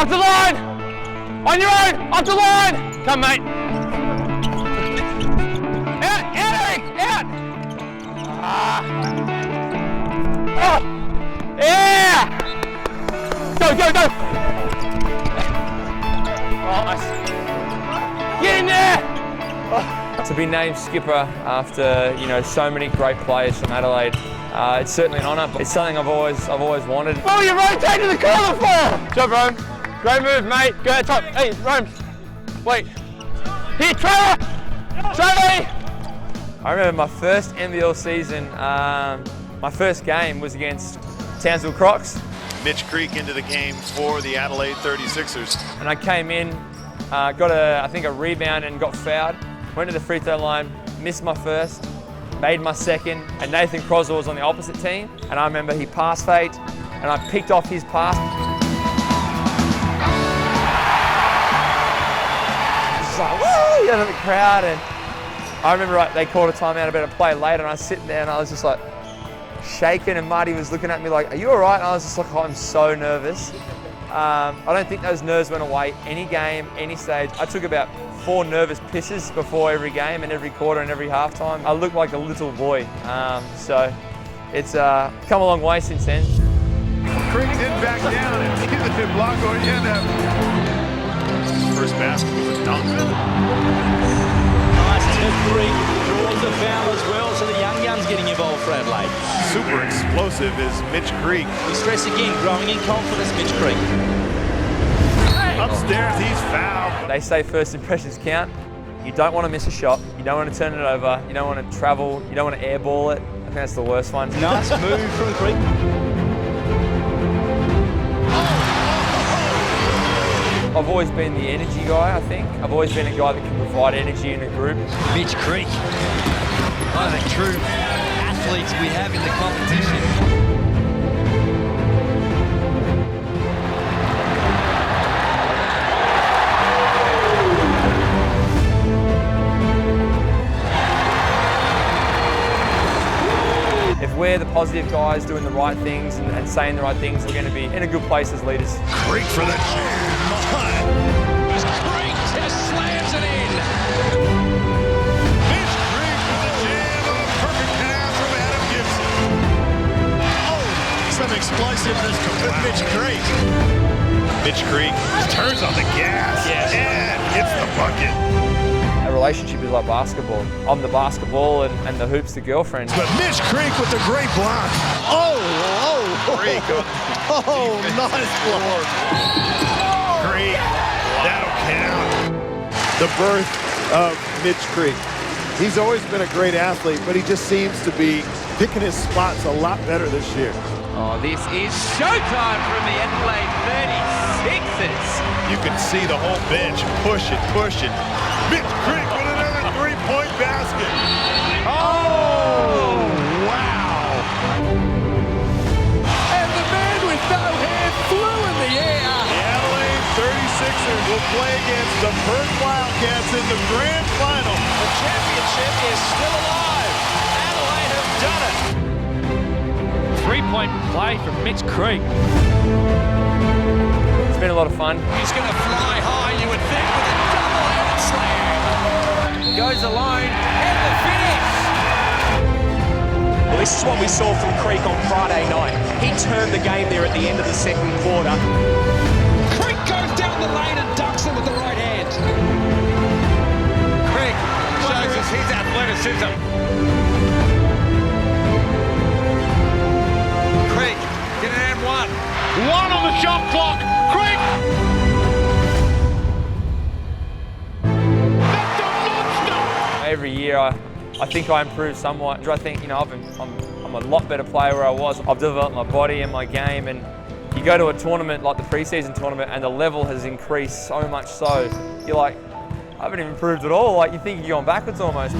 Up the line! On your own! Up the line! Come, mate. Out, Eric! Out! Oh! Yeah! Go! Oh, nice. Get in there! Oh. To be named skipper after so many great players from Adelaide, it's certainly an honour. It's something I've always wanted. Oh, you rotated the corner for! Good job, Rome. Great move, mate. Go to the top. Hey, Rome. Wait. Here, Trevor! Trevor! I remember my first NBL season. My first game was against Townsville Crocs. Mitch Creek into the game for the Adelaide 36ers. And I came in, got I think a rebound and got fouled. Went to the free throw line, missed my first, made my second, and Nathan Croswell was on the opposite team. And I remember he pass faked, and I picked off his pass. Just like, woo, out of the crowd. And I remember they called a timeout about a play later, and I was sitting there and I was just like shaking, and Marty was looking at me like, are you all right? And I was just like, oh, I'm so nervous. I don't think those nerves went away any game, any stage. I took about 4 nervous pisses before every game and every quarter and every halftime. I looked like a little boy. So it's come a long way since then. Creek didn't back down, and neither did Blanco Allende. First basket was a dunk. Nice tip, Creek draws a foul as well, so the young guns getting involved for Adelaide. Super explosive is Mitch Creek. We stress again, growing in confidence, Mitch Creek. Upstairs, he's fouled. They say first impressions count. You don't want to miss a shot. You don't want to turn it over. You don't want to travel. You don't want to airball it. I think that's the worst one. Nice move from Creek. I've always been the energy guy, I think. I've always been a guy that can provide energy in a group. Mitch Creek, one of the true athletes we have in the competition. If we're the positive guys doing the right things and saying the right things, we're going to be in a good place as leaders. Creek for the jam. Creek just slams it in. Mitch Creek with the jam on a perfect pass from Adam Gibson. Oh, some explosiveness from Mitch Creek. Mitch Creek turns on the gas and hits the bucket. A relationship is like basketball. I'm the basketball and the hoop's the girlfriend. But Mitch Creek with the great block. Creek. Nice block. Creek, that'll count. The birth of Mitch Creek. He's always been a great athlete, but he just seems to be picking his spots a lot better this year. Oh, this is showtime from the Adelaide 36ers. You can see the whole bench pushing. Mitch Creek with another three-point basket. Oh, wow. And the man with no hair flew in the air. The Adelaide 36ers will play against the Perth Wildcats in the grand final. The championship is still alive. Adelaide have done it. Three-point play from Mitch Creek. It's been a lot of fun. He's going to fly high, you would think, with a double-headed slam. Goes alone, and the finish. Well, this is what we saw from Creek on Friday night. He turned the game there at the end of the second quarter. Creek goes down the lane and dunks it with the right hand. Creek shows us his athleticism. Creek, get an and one. One on the shot clock. Creek. That's a monster. Every year I think I improve somewhat. I think I'm a lot better player where I was. I've developed my body and my game, and you go to a tournament like the preseason tournament and the level has increased so much so you're like, I haven't even improved at all. Like you think you're going backwards almost.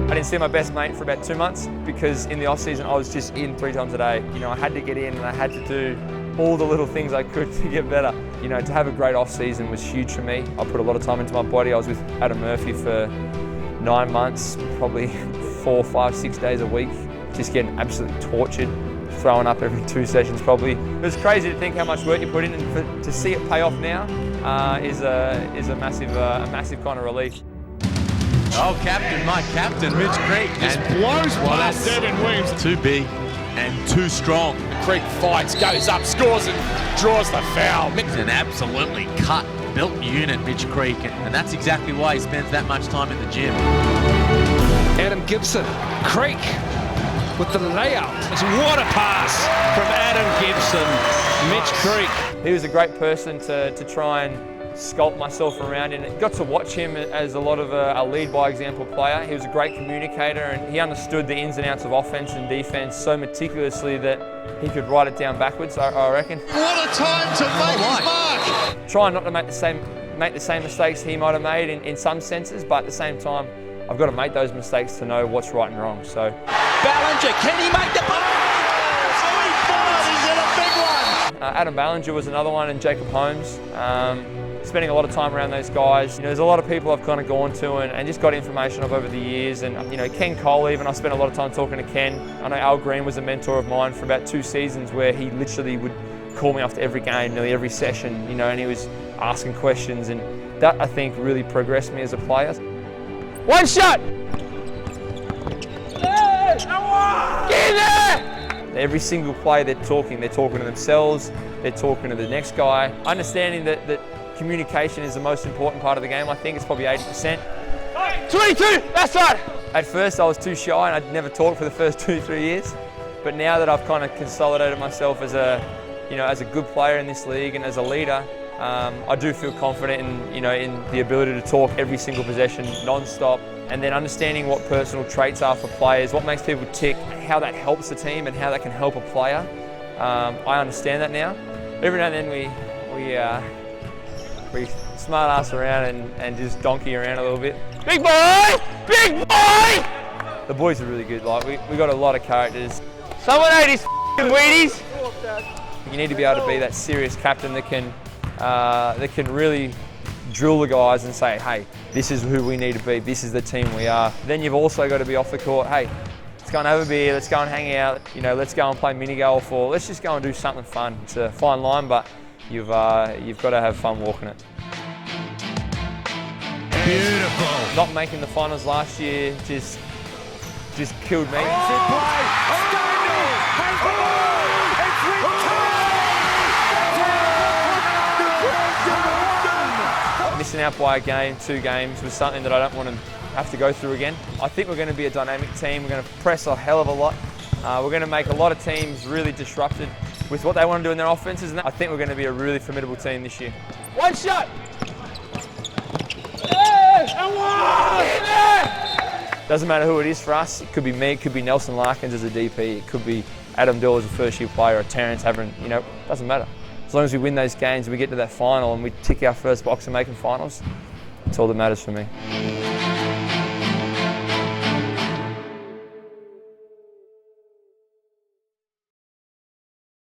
I didn't see my best mate for about 2 months because in the off season I was just in 3 times a day. I had to get in and I had to do all the little things I could to get better. To have a great off season was huge for me. I put a lot of time into my body. I was with Adam Murphy for 9 months, probably 4, 5, 6 days a week, just getting absolutely tortured. throwing up every 2 sessions probably. It's crazy to think how much work you put in, and to see it pay off now is a massive kind of relief. Oh, captain, my captain, Mitch Creek. Just blows past Devin Williams. Too big and too strong. Creek fights, goes up, scores and draws the foul. He's an absolutely cut, built unit, Mitch Creek, and that's exactly why he spends that much time in the gym. Adam Gibson, Creek with the layup. What a pass from Adam Gibson, Mitch Creek. He was a great person to try and sculpt myself around, and got to watch him as a lot of a lead by example player. He was a great communicator, and he understood the ins and outs of offense and defense so meticulously that he could write it down backwards, I reckon. What a time to make his mark! Trying not to make the same mistakes he might have made in some senses, but at the same time, I've got to make those mistakes to know what's right and wrong. So, Ballinger, can he make the pass? Oh, he fired, he's in a big one! Adam Ballinger was another one, and Jacob Holmes. Spending a lot of time around those guys. You know, there's a lot of people I've kind of gone to and just got information of over the years. And you know, Ken Cole, even I spent a lot of time talking to Ken. I know Al Green was a mentor of mine for about 2 seasons, where he literally would call me after every game, nearly every session, you know, and he was asking questions, and that I think really progressed me as a player. One shot! Get in there! Every single play they're talking to themselves, they're talking to the next guy. Understanding that communication is the most important part of the game. I think it's probably 80%. 22, that's right. At first I was too shy and I'd never talked for the first 2-3 years. But now that I've kind of consolidated myself as a good player in this league and as a leader, I do feel confident in the ability to talk every single possession non-stop, and then understanding what personal traits are for players, what makes people tick, how that helps the team and how that can help a player. I understand that now. Every now and then we smart ass around and just donkey around a little bit. Big boy! Big boy! The boys are really good. Like we got a lot of characters. Someone ate his Wheaties. You need to be able to be that serious captain that can really drill the guys and say, hey, this is who we need to be. This is the team we are. Then you've also got to be off the court. Hey, let's go and have a beer. Let's go and hang out. You know, let's go and play mini golf, or let's just go and do something fun. It's a fine line, but you've got to have fun walking it. Beautiful. Not making the finals last year just killed me. Missing out by a game, 2 games was something that I don't want to have to go through again. I think we're going to be a dynamic team. We're going to press a hell of a lot. We're going to make a lot of teams really disrupted with what they want to do in their offenses, and I think we're going to be a really formidable team this year. One shot! Doesn't matter who it is for us. It could be me, it could be Nelson Larkins as a DP, it could be Adam Dill as a first-year player, or Terrence Havern, you know, doesn't matter. As long as we win those games, we get to that final and we tick our first box of making finals, that's all that matters for me.